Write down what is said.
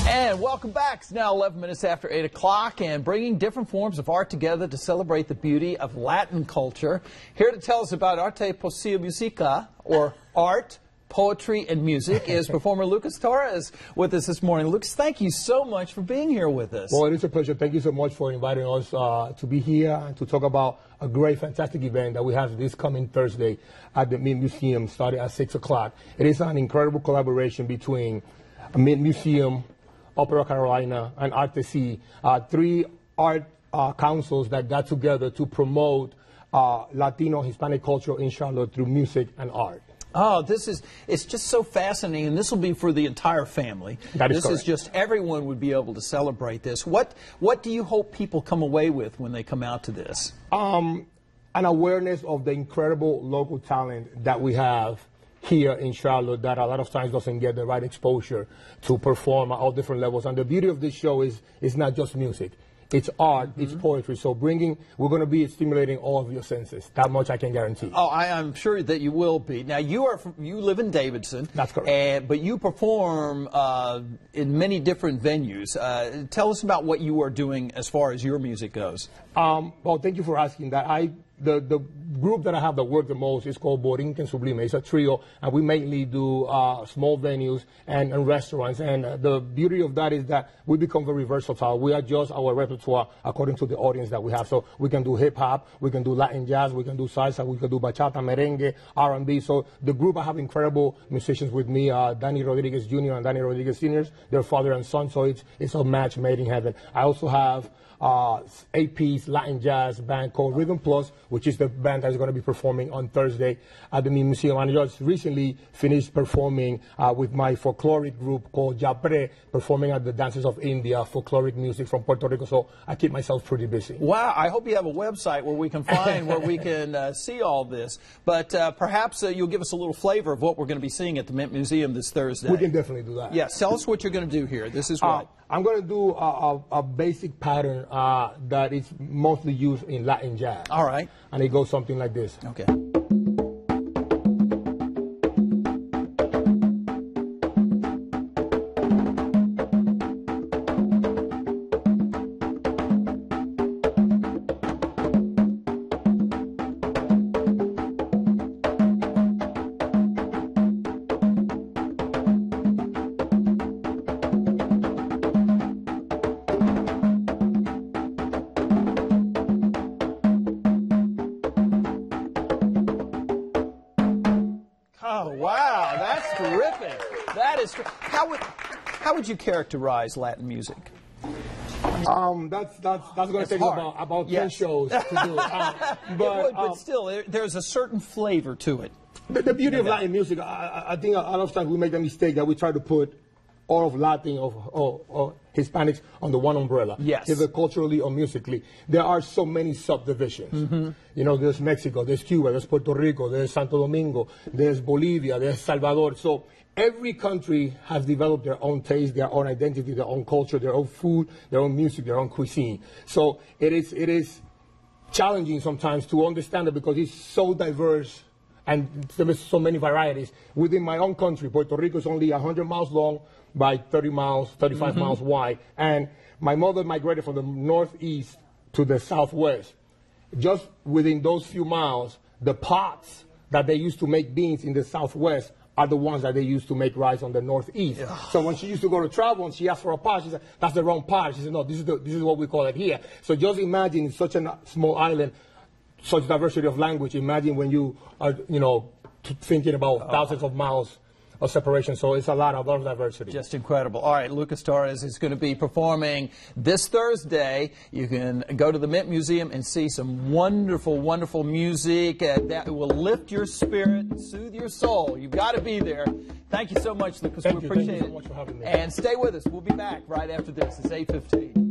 And welcome back. It's now 11 minutes after 8 o'clock and bringing different forms of art together to celebrate the beauty of Latin culture. Here to tell us about Arte, Poesia, Musica, or art, poetry, and music is performer Lucas Torres with us this morning. Lucas, thank you so much for being here with us. Well, it is a pleasure. Thank you so much for inviting us to be here and to talk about a great, fantastic event that we have this coming Thursday at the Mint Museum, starting at 6 o'clock. It is an incredible collaboration between Mint Museum, Opera Carolina, and Arte, three art councils that got together to promote Latino, Hispanic culture in Charlotte through music and art. Oh, it's just so fascinating, and this will be for the entire family. That is this correct. is just, everyone would be able to celebrate this. What do you hope people come away with when they come out to this? An awareness of the incredible local talent that we have here in Charlotte that a lot of times doesn't get the right exposure to perform at all different levels. And the beauty of this show is not just music. It's art, it's poetry. So we're going to be stimulating all of your senses. That much I can guarantee. Oh, I'm sure that you will be. Now, you live in Davidson. That's correct. But you perform in many different venues. Tell us about what you are doing as far as your music goes. Well, thank you for asking that. The group that I have that work the most is called Borinquen Sublime. It's a trio, and we mainly do small venues and restaurants. And the beauty of that is that we become very versatile. We adjust our repertoire according to the audience that we have. So we can do hip-hop, we can do Latin jazz, we can do salsa, we can do bachata, merengue, R&B. So the group, I have incredible musicians with me, Danny Rodriguez Jr. and Danny Rodriguez Sr., their father and son. So it's a match made in heaven. I also have eight-piece Latin jazz band called Rhythm Plus, which is the band that is going to be performing on Thursday at the Museum. And I just recently finished performing with my folkloric group called Arte, performing at the Dances of India, folkloric music from Puerto Rico. So I keep myself pretty busy. Wow, I hope you have a website where we can find, where we can see all this. But perhaps you'll give us a little flavor of what we're going to be seeing at the Mint Museum this Thursday. We can definitely do that. Yes, tell us what you're going to do here. This is what. I'm going to do a basic pattern that is mostly used in Latin jazz. All right. And it goes something like this. Okay. Oh, wow, that's terrific. That is, how would you characterize Latin music? That's going to take about 10 shows to do. But still, there's a certain flavor to it. The beauty of Latin music, I think a lot of times we make the mistake that we try to put all of Latin or Hispanics under one umbrella. Yes. Either culturally or musically. There are so many subdivisions. You know, there's Mexico, there's Cuba, there's Puerto Rico, there's Santo Domingo, there's Bolivia, there's Salvador. So every country has developed their own taste, their own identity, their own culture, their own food, their own music, their own cuisine. So it is challenging sometimes to understand it because it's so diverse and there's so many varieties. Within my own country, Puerto Rico is only 100 miles long by 30 miles, 35 miles wide. And my mother migrated from the northeast to the southwest. Just within those few miles, the pots that they used to make beans in the southwest are the ones that they used to make rice on the northeast. So when she used to go to travel and she asked for a pot, she said, that's the wrong pot. She said, no, this is what we call it here. So just imagine in such a small island, such diversity of language. Imagine when you are, thinking about thousands of miles of separation. So it's a lot of diversity. Just incredible. All right, Lucas Torres is going to be performing this Thursday. You can go to the Mint Museum and see some wonderful, wonderful music that will lift your spirit and soothe your soul. You've got to be there. Thank you so much, Lucas. We appreciate it. Thank you so much for having me. And stay with us. We'll be back right after this. It's 8:15.